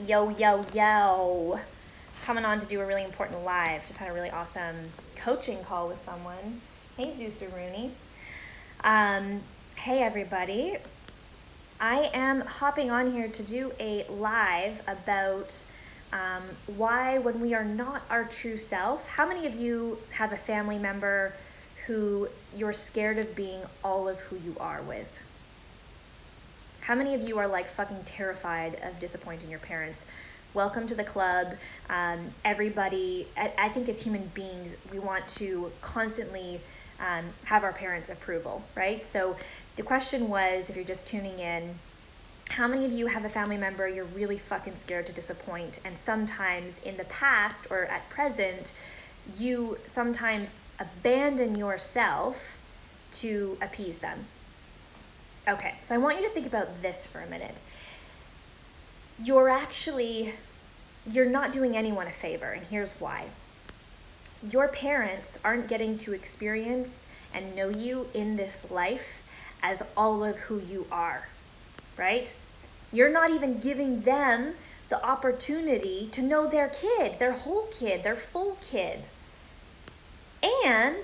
Yo, yo, yo. Coming on to do a really important live. Just had a really awesome coaching call with someone. Hey, Zeus Rooney. Hey, everybody. I am hopping on here to do a live about why, when we are not our true self, how many of you have a family member who you're scared of being all of who you are with? How many of you are like fucking terrified of disappointing your parents? Welcome to the club. Everybody, I think as human beings, we want to constantly have our parents' approval, right? So the question was, if you're just tuning in, how many of you have a family member you're really fucking scared to disappoint? And sometimes in the past or at present, you sometimes abandon yourself to appease them. Okay, so I want you to think about this for a minute. You're not doing anyone a favor, and here's why. Your parents aren't getting to experience and know you in this life as all of who you are, right? You're not even giving them the opportunity to know their kid, their whole kid, their full kid. And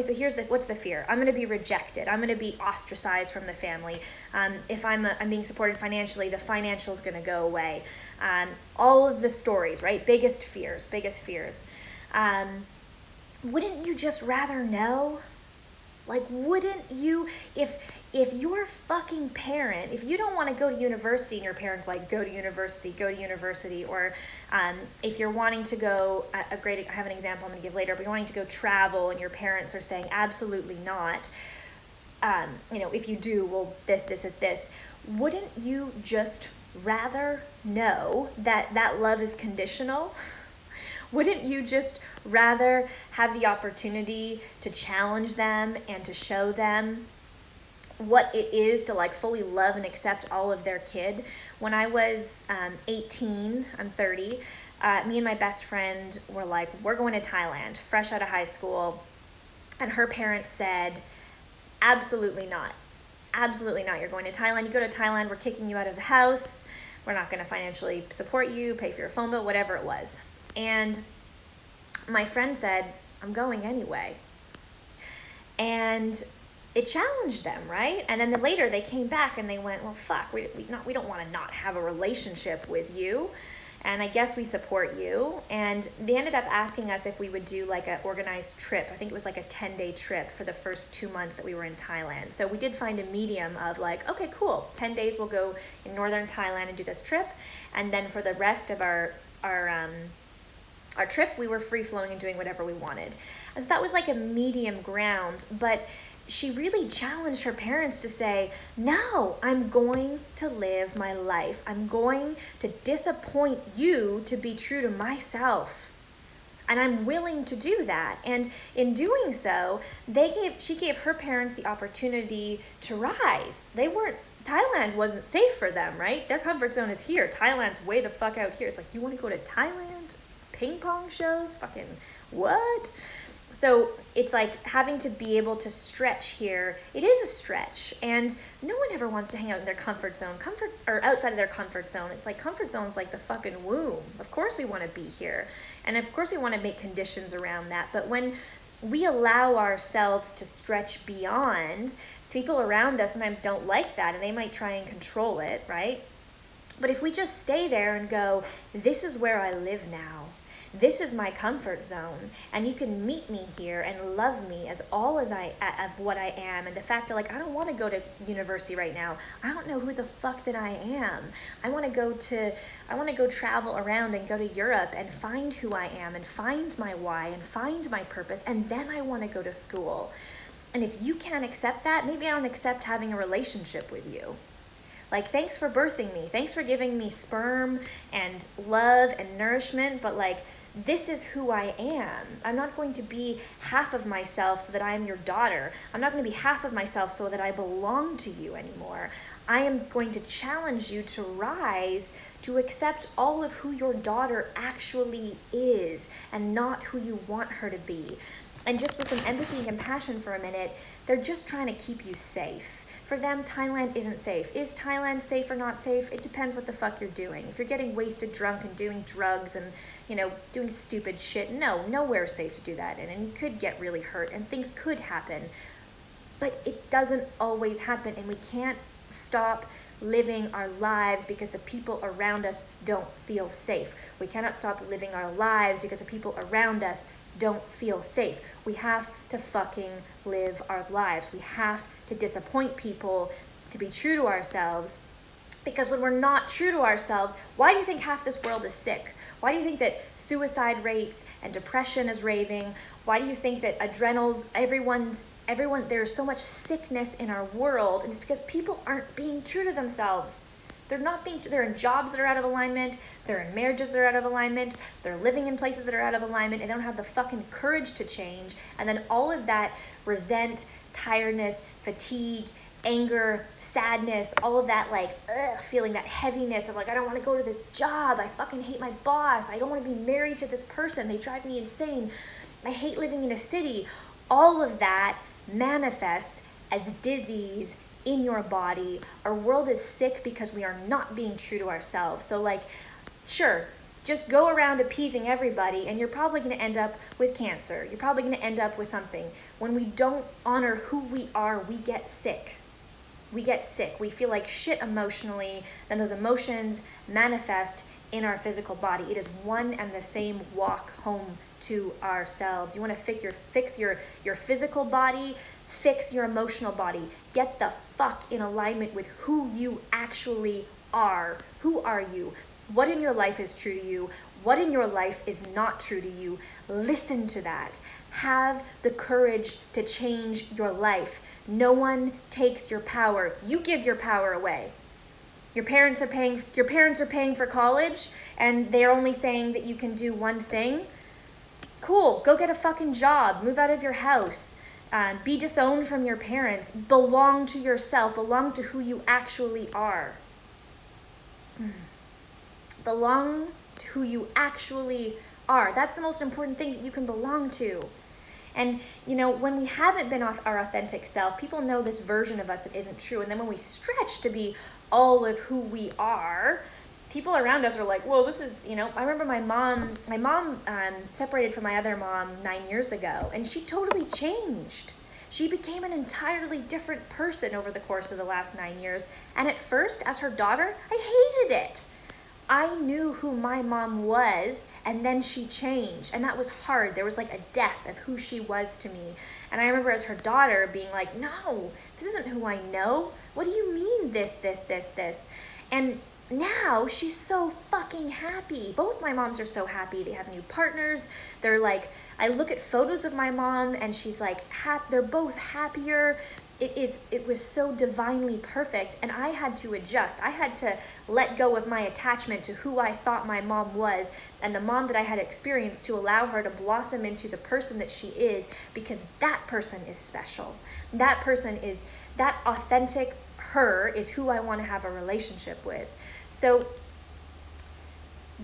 so here's what's the fear? I'm going to be rejected. I'm going to be ostracized from the family. If I'm being supported financially, the financial is going to go away. All of the stories, right? Biggest fears. Wouldn't you just rather know? Like, wouldn't you, if your fucking parent, if you don't want to go to university and your parents like, go to university, or if you're wanting to go, I have an example I'm going to give later, but you're wanting to go travel and your parents are saying, absolutely not, if you do, well, this, wouldn't you just rather know that love is conditional? Wouldn't you just rather have the opportunity to challenge them and to show them what it is to like fully love and accept all of their kid? When I was 18, I'm 30, me and my best friend were like, we're going to Thailand, fresh out of high school. And her parents said, absolutely not. Absolutely not. You're going to Thailand. You go to Thailand, we're kicking you out of the house. We're not going to financially support you, pay for your phone bill, whatever it was. And my friend said, I'm going anyway. And it challenged them, right? And then later they came back and they went, well, fuck, we don't want to not have a relationship with you. And I guess we support you. And they ended up asking us if we would do like an organized trip. I think it was like a 10-day trip for the first 2 months that we were in Thailand. So we did find a medium of like, okay, cool. 10 days we'll go in northern Thailand and do this trip. And then for the rest of our trip, we were free-flowing and doing whatever we wanted. And so that was like a medium ground, but she really challenged her parents to say, no, I'm going to live my life. I'm going to disappoint you to be true to myself. And I'm willing to do that. And in doing so, she gave her parents the opportunity to rise. Thailand wasn't safe for them, right? Their comfort zone is here. Thailand's way the fuck out here. It's like, you want to go to Thailand? Ping pong shows? Fucking what? So it's like having to be able to stretch here. It is a stretch, and no one ever wants to hang out in their comfort zone, or outside of their comfort zone. It's like comfort zone's like the fucking womb. Of course we want to be here, and of course we want to make conditions around that. But when we allow ourselves to stretch beyond, people around us sometimes don't like that, and they might try and control it, right? But if we just stay there and go, this is where I live now. This is my comfort zone, and you can meet me here and love me as all of what I am. And the fact that like, I don't want to go to university right now. I don't know who the fuck that I am. I want to go travel around and go to Europe and find who I am and find my why and find my purpose. And then I want to go to school. And if you can't accept that, maybe I don't accept having a relationship with you. Like, thanks for birthing me. Thanks for giving me sperm and love and nourishment. But like, this is who I am. I'm not going to be half of myself so that I am your daughter. I'm not going to be half of myself so that I belong to you anymore. I am going to challenge you to rise, to accept all of who your daughter actually is and not who you want her to be. And just with some empathy and compassion for a minute, they're just trying to keep you safe. For them, Thailand isn't safe. Is Thailand safe or not safe? It depends what the fuck you're doing. If you're getting wasted drunk and doing drugs and, doing stupid shit, no, nowhere's safe to do that in. And you could get really hurt and things could happen. But it doesn't always happen, and we can't stop living our lives because the people around us don't feel safe. We cannot stop living our lives because the people around us don't feel safe. We have to fucking live our lives. We have to disappoint people to be true to ourselves, because when we're not true to ourselves, why do you think half this world is sick? Why do you think that suicide rates and depression is raving? Why do you think that adrenals, everyone, there's so much sickness in our world? And it's because people aren't being true to themselves. They're in jobs that are out of alignment, they're in marriages that are out of alignment, they're living in places that are out of alignment, and they don't have the fucking courage to change. And then all of that resent, tiredness, fatigue, anger, sadness, all of that feeling, that heaviness of I don't want to go to this job, I fucking hate my boss, I don't want to be married to this person, they drive me insane, I hate living in a city. All of that manifests as disease in your body. Our world is sick because we are not being true to ourselves. So sure, just go around appeasing everybody and you're probably going to end up with cancer. You're probably going to end up with something. When we don't honor who we are, we get sick. We feel like shit emotionally, then those emotions manifest in our physical body. It is one and the same walk home to ourselves. You want to fix your physical body, fix your emotional body. Get the fuck in alignment with who you actually are. Who are you? What in your life is true to you? What in your life is not true to you? Listen to that. Have the courage to change your life. No one takes your power. You give your power away. Your parents are paying for college and they're only saying that you can do one thing. Cool, go get a fucking job, move out of your house, be disowned from your parents, belong to yourself, belong to who you actually are. Belong to who you actually are. That's the most important thing that you can belong to. And, when we haven't been our authentic self, people know this version of us that isn't true. And then when we stretch to be all of who we are, people around us are like, whoa, this is, I remember my mom separated from my other mom 9 years ago, and she totally changed. She became an entirely different person over the course of the last 9 years. And at first, as her daughter, I hated it. I knew who my mom was, and then she changed. And that was hard. There was a death of who she was to me. And I remember as her daughter being like, no, this isn't who I know. What do you mean this? And now she's so fucking happy. Both my moms are so happy. They have new partners. They're I look at photos of my mom and she's they're both happier. It was so divinely perfect, and I had to adjust. I had to let go of my attachment to who I thought my mom was and the mom that I had experienced to allow her to blossom into the person that she is, because that person is special. That authentic her is who I want to have a relationship with. So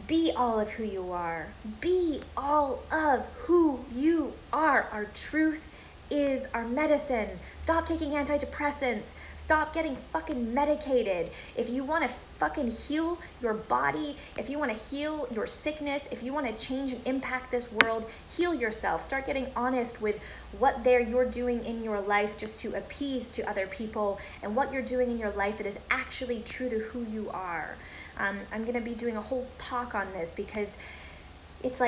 be all of who you are. Be all of who you are. Our truth is our medicine. Stop taking antidepressants. Stop getting fucking medicated. If you want to fucking heal your body, if you want to heal your sickness, if you want to change and impact this world, heal yourself. Start getting honest with what you're doing in your life just to appease to other people, and what you're doing in your life that is actually true to who you are. I'm going to be doing a whole talk on this, because it's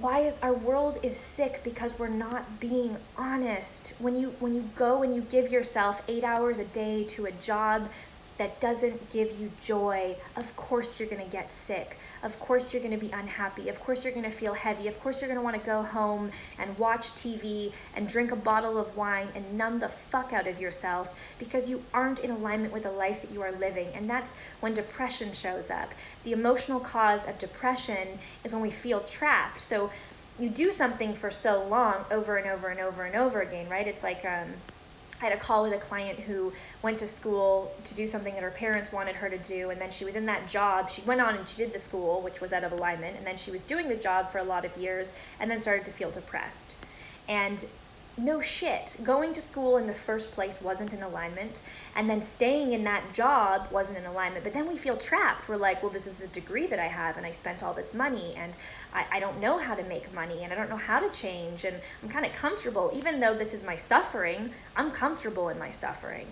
why is our world is sick? Because we're not being honest. When you go and you give yourself 8 hours a day to a job that doesn't give you joy, of course you're going to get sick. Of course you're going to be unhappy. Of course you're going to feel heavy. Of course you're going to want to go home and watch TV and drink a bottle of wine and numb the fuck out of yourself, because you aren't in alignment with the life that you are living. And that's when depression shows up. The emotional cause of depression is when we feel trapped. So you do something for so long, over and over and over and over again, right? It's I had a call with a client who went to school to do something that her parents wanted her to do, and then she was in that job. She went on and she did the school, which was out of alignment, and then she was doing the job for a lot of years, and then started to feel depressed. And no shit, going to school in the first place wasn't in alignment, and then staying in that job wasn't in alignment, but then we feel trapped. We're like, well, this is the degree that I have, and I spent all this money, and I don't know how to make money, and I don't know how to change, and I'm kind of comfortable. Even though this is my suffering, I'm comfortable in my suffering.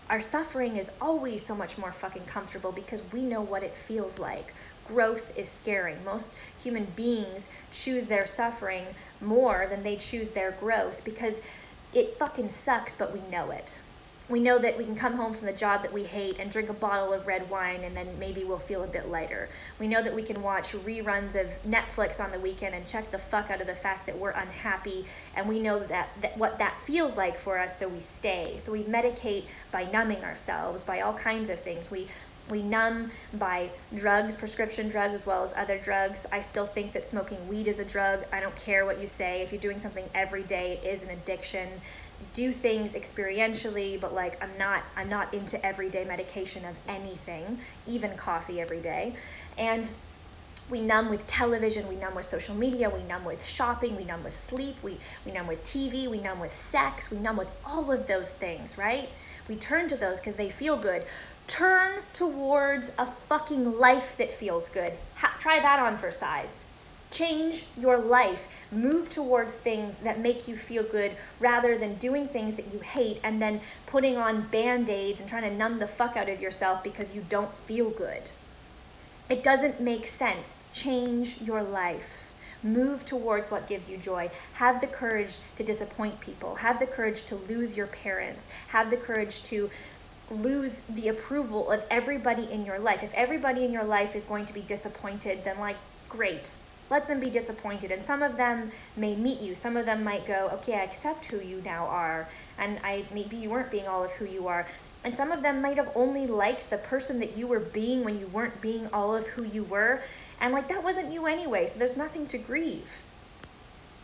Our suffering is always so much more fucking comfortable because we know what it feels like. Growth is scary. Most human beings choose their suffering more than they choose their growth because it fucking sucks, but we know it. We know that we can come home from the job that we hate and drink a bottle of red wine and then maybe we'll feel a bit lighter. We know that we can watch reruns of Netflix on the weekend and check the fuck out of the fact that we're unhappy, and we know that what that feels like for us, so we stay. So we medicate by numbing ourselves, by all kinds of things. We numb by drugs, prescription drugs, as well as other drugs. I still think that smoking weed is a drug. I don't care what you say. If you're doing something every day, it is an addiction. Do things experientially, but like I'm not into everyday medication of anything, even coffee every day. And we numb with television, we numb with social media, we numb with shopping, we numb with sleep, we numb with TV, we numb with sex, we numb with all of those things, right? We turn to those because they feel good. Turn towards a fucking life that feels good. Try that on for size. Change your life. Move towards things that make you feel good rather than doing things that you hate and then putting on band-aids and trying to numb the fuck out of yourself because you don't feel good. It doesn't make sense. Change your life. Move towards what gives you joy. Have the courage to disappoint people. Have the courage to lose your parents. Have the courage to lose the approval of everybody in your life. If everybody in your life is going to be disappointed, then like, great. Let them be disappointed. And some of them may meet you. Some of them might go, okay, I accept who you now are. And maybe you weren't being all of who you are. And some of them might have only liked the person that you were being when you weren't being all of who you were. And like, that wasn't you anyway, so there's nothing to grieve.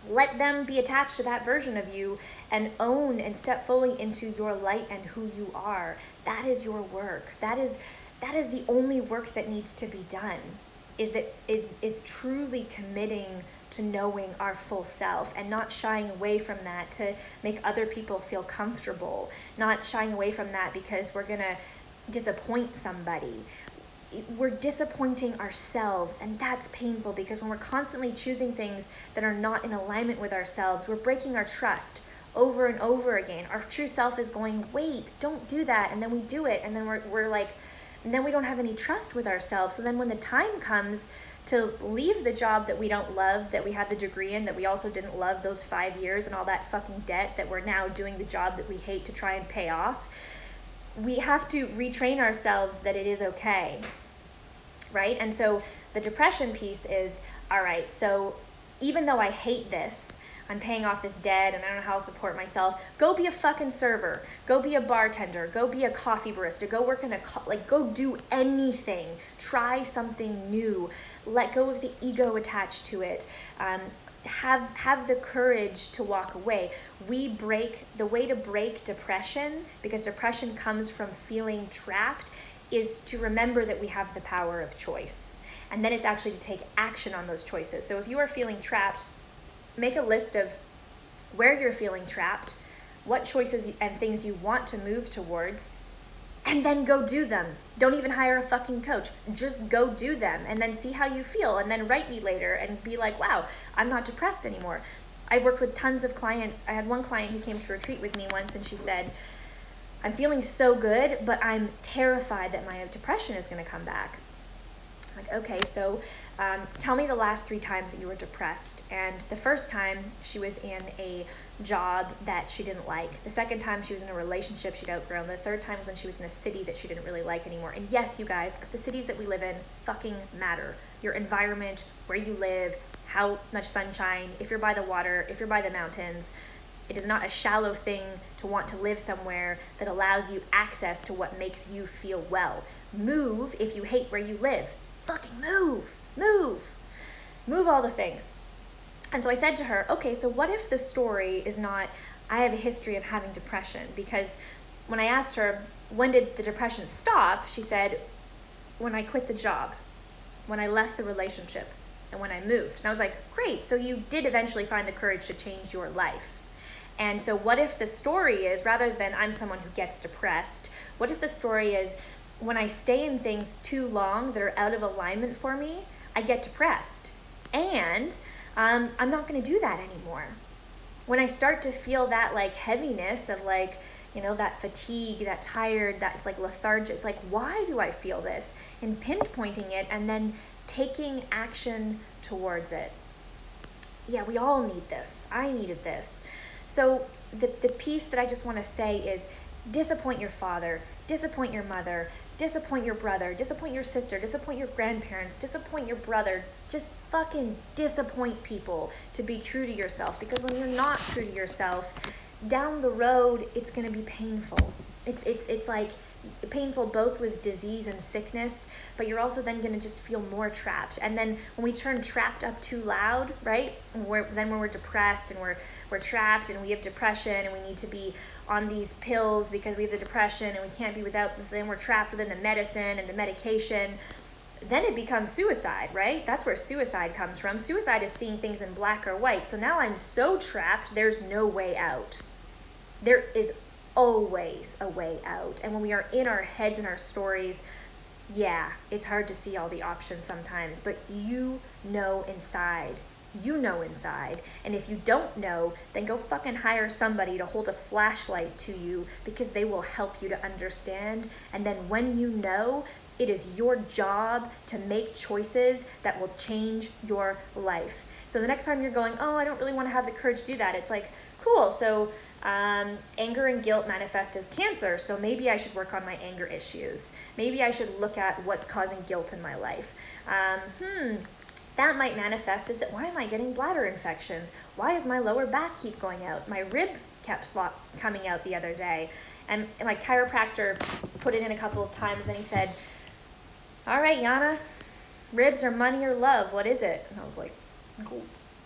Let them be attached to that version of you and own and step fully into your light and who you are. That is your work. That is the only work that needs to be done. Is truly committing to knowing our full self and not shying away from that to make other people feel comfortable, not shying away from that because we're gonna disappoint somebody. We're disappointing ourselves, and that's painful because when we're constantly choosing things that are not in alignment with ourselves, we're breaking our trust over and over again. Our true self is going, wait, don't do that, and then we do it, and then we're like, and then we don't have any trust with ourselves. So then when the time comes to leave the job that we don't love, that we have the degree in, that we also didn't love those 5 years and all that fucking debt that we're now doing the job that we hate to try and pay off, we have to retrain ourselves that it is okay, right? And so the depression piece is, all right, so even though I hate this, I'm paying off this debt and I don't know how I'll support myself. Go be a fucking server. Go be a bartender. Go be a coffee barista. Go work in go do anything. Try something new. Let go of the ego attached to it. Have the courage to walk away. The way to break depression, because depression comes from feeling trapped, is to remember that we have the power of choice. And then it's actually to take action on those choices. So if you are feeling trapped, make a list of where you're feeling trapped, what choices and things you want to move towards, and then go do them. Don't even hire a fucking coach. Just go do them and then see how you feel, and then write me later and be like, wow, I'm not depressed anymore. I've worked with tons of clients. I had one client who came to retreat with me once and she said, I'm feeling so good, but I'm terrified that my depression is going to come back. I'm like, okay, so tell me the last 3 times that you were depressed. And the first time she was in a job that she didn't like. The second time she was in a relationship she'd outgrown. The third time was when she was in a city that she didn't really like anymore. And yes, you guys, the cities that we live in fucking matter. Your environment, where you live, how much sunshine, if you're by the water, if you're by the mountains. It is not a shallow thing to want to live somewhere that allows you access to what makes you feel well. Move if you hate where you live. Fucking move. Move all the things. And so I said to her, okay, so what if the story is not, I have a history of having depression? Because when I asked her, when did the depression stop? She said, when I quit the job, when I left the relationship, and when I moved. And I was like, great, so you did eventually find the courage to change your life. And so what if the story is, rather than I'm someone who gets depressed, what if the story is when I stay in things too long that are out of alignment for me, I get depressed. And I'm not going to do that anymore. When I start to feel that like heaviness of like, that fatigue, that tired, that's like lethargic, it's like, why do I feel this? And pinpointing it and then taking action towards it. Yeah, we all need this. I needed this. So the piece that I just want to say is disappoint your father, disappoint your mother, disappoint your brother, disappoint your sister, disappoint your grandparents, disappoint your brother. Just fucking disappoint people to be true to yourself, because when you're not true to yourself, down the road it's going to be painful. It's like painful both with disease and sickness, but you're also then going to just feel more trapped. And then when we turn trapped up too loud, right? When we're depressed and we're trapped and we have depression and we need to be on these pills because we have the depression and we can't be without, then we're trapped within the medicine and the medication, then it becomes suicide, right? That's where suicide comes from. Suicide is seeing things in black or white. So now I'm so trapped, there's no way out. There is always a way out. And when we are in our heads and our stories, yeah, it's hard to see all the options sometimes, but you know inside. You know inside. And if you don't know, then go fucking hire somebody to hold a flashlight to you, because they will help you to understand. And then when you know, it is your job to make choices that will change your life. So the next time you're going, oh, I don't really want to have the courage to do that, it's like, cool, so anger and guilt manifest as cancer, so maybe I should work on my anger issues. Maybe I should look at what's causing guilt in my life. That might manifest as that, why am I getting bladder infections? Why does my lower back keep going out? My rib kept coming out the other day. And my chiropractor put it in a couple of times, and he said, all right, Yana, ribs or money or love, what is it? And I was like, oh.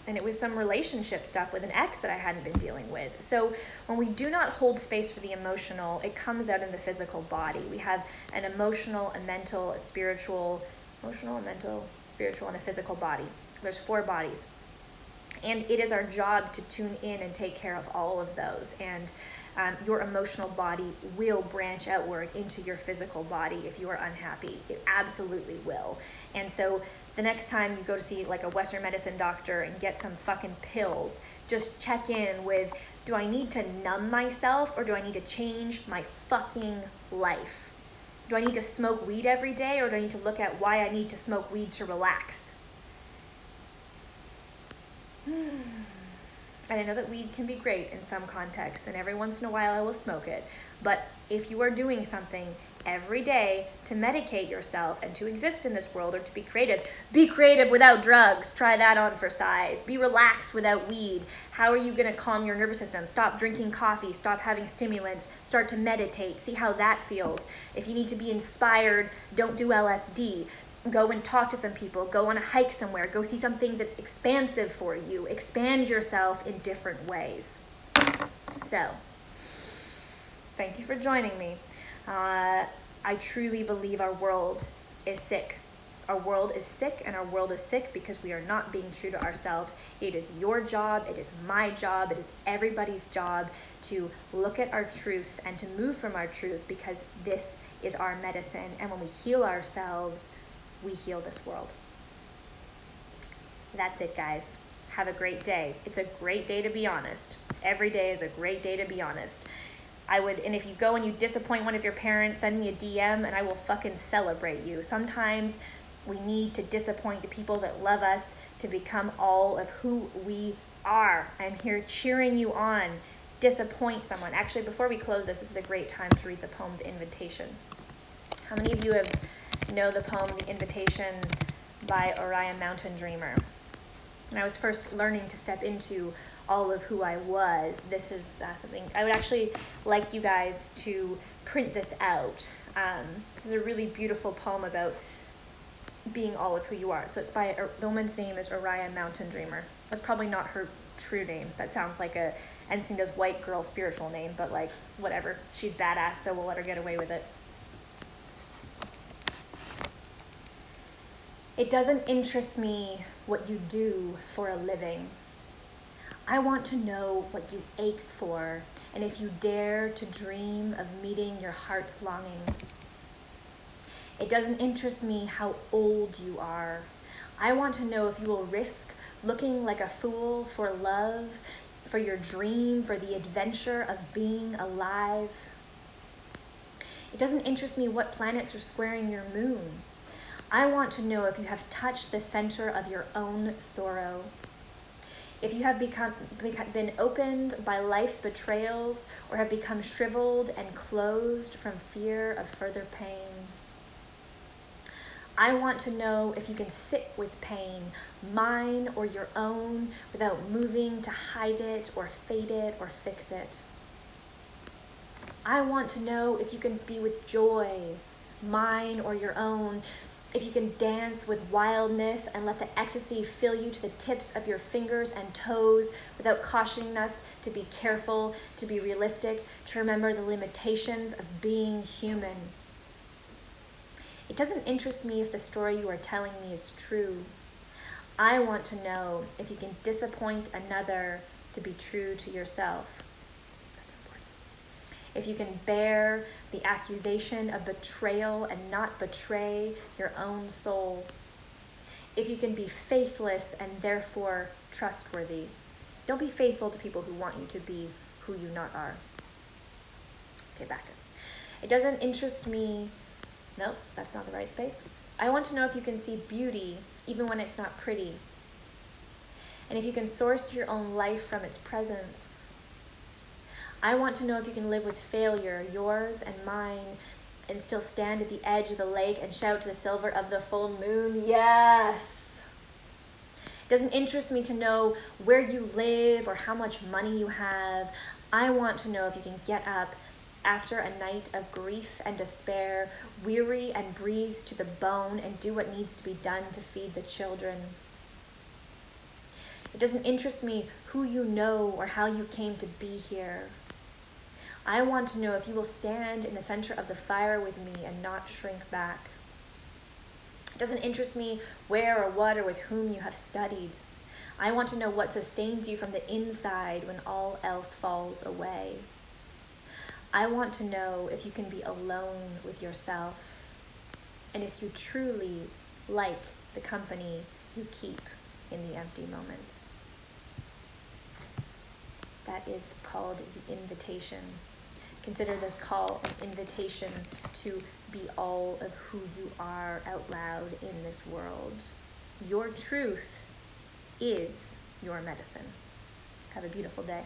And it was some relationship stuff with an ex that I hadn't been dealing with. So when we do not hold space for the emotional, it comes out in the physical body. We have an emotional, a mental, a spiritual, and a physical body. There's 4 bodies. And it is our job to tune in and take care of all of those. And your emotional body will branch outward into your physical body if you are unhappy. It absolutely will. And so the next time you go to see like a Western medicine doctor and get some fucking pills, just check in with, do I need to numb myself or do I need to change my fucking life? Do I need to smoke weed every day, or do I need to look at why I need to smoke weed to relax? And I know that weed can be great in some contexts, and every once in a while I will smoke it. But if you are doing something every day to medicate yourself and to exist in this world, or to be creative without drugs. Try that on for size. Be relaxed without weed. How are you going to calm your nervous system? Stop drinking coffee. Stop having stimulants. Start to meditate. See how that feels. If you need to be inspired, don't do LSD. Go and talk to some people. Go on a hike somewhere. Go see something that's expansive for you. Expand yourself in different ways. So, thank you for joining me. I truly believe our world is sick. Our world is sick, and our world is sick because we are not being true to ourselves. It is your job, it is my job, it is everybody's job to look at our truths and to move from our truths, because this is our medicine. And when we heal ourselves, we heal this world. That's it, guys. Have a great day. It's a great day to be honest. Every day is a great day to be honest. And if you go and you disappoint one of your parents, send me a DM and I will fucking celebrate you. Sometimes we need to disappoint the people that love us to become all of who we are. I'm here cheering you on. Disappoint someone. Actually, before we close this is a great time to read the poem, The Invitation. How many of you know the poem, The Invitation by Orion Mountain Dreamer? When I was first learning to step into all of who I was, this is something I would actually like you guys to print this out. This is a really beautiful poem about being all of who you are. So it's by, the woman's name is Orion Mountain Dreamer. That's probably not her true name. That sounds like a NCINDA's white girl spiritual name, but like, whatever. She's badass, so we'll let her get away with it. It doesn't interest me what you do for a living. I want to know what you ache for, and if you dare to dream of meeting your heart's longing. It doesn't interest me how old you are. I want to know if you will risk looking like a fool for love, for your dream, for the adventure of being alive. It doesn't interest me what planets are squaring your moon. I want to know if you have touched the center of your own sorrow. If you have been opened by life's betrayals, or have become shriveled and closed from fear of further pain. I want to know if you can sit with pain, mine or your own, without moving to hide it or fade it or fix it. I want to know if you can be with joy, mine or your own, if you can dance with wildness and let the ecstasy fill you to the tips of your fingers and toes without cautioning us to be careful, to be realistic, to remember the limitations of being human. It doesn't interest me if the story you are telling me is true. I want to know if you can disappoint another to be true to yourself. If you can bear the accusation of betrayal and not betray your own soul. If you can be faithless and therefore trustworthy. Don't be faithful to people who want you to be who you not are. Okay, back up. It doesn't interest me. Nope, that's not the right space. I want to know if you can see beauty even when it's not pretty. And if you can source your own life from its presence. I want to know if you can live with failure, yours and mine, and still stand at the edge of the lake and shout to the silver of the full moon, yes! It doesn't interest me to know where you live or how much money you have. I want to know if you can get up after a night of grief and despair, weary and bruised to the bone, and do what needs to be done to feed the children. It doesn't interest me who you know or how you came to be here. I want to know if you will stand in the center of the fire with me and not shrink back. It doesn't interest me where or what or with whom you have studied. I want to know what sustains you from the inside when all else falls away. I want to know if you can be alone with yourself, and if you truly like the company you keep in the empty moments. That is called the invitation. Consider this call an invitation to be all of who you are out loud in this world. Your truth is your medicine. Have a beautiful day.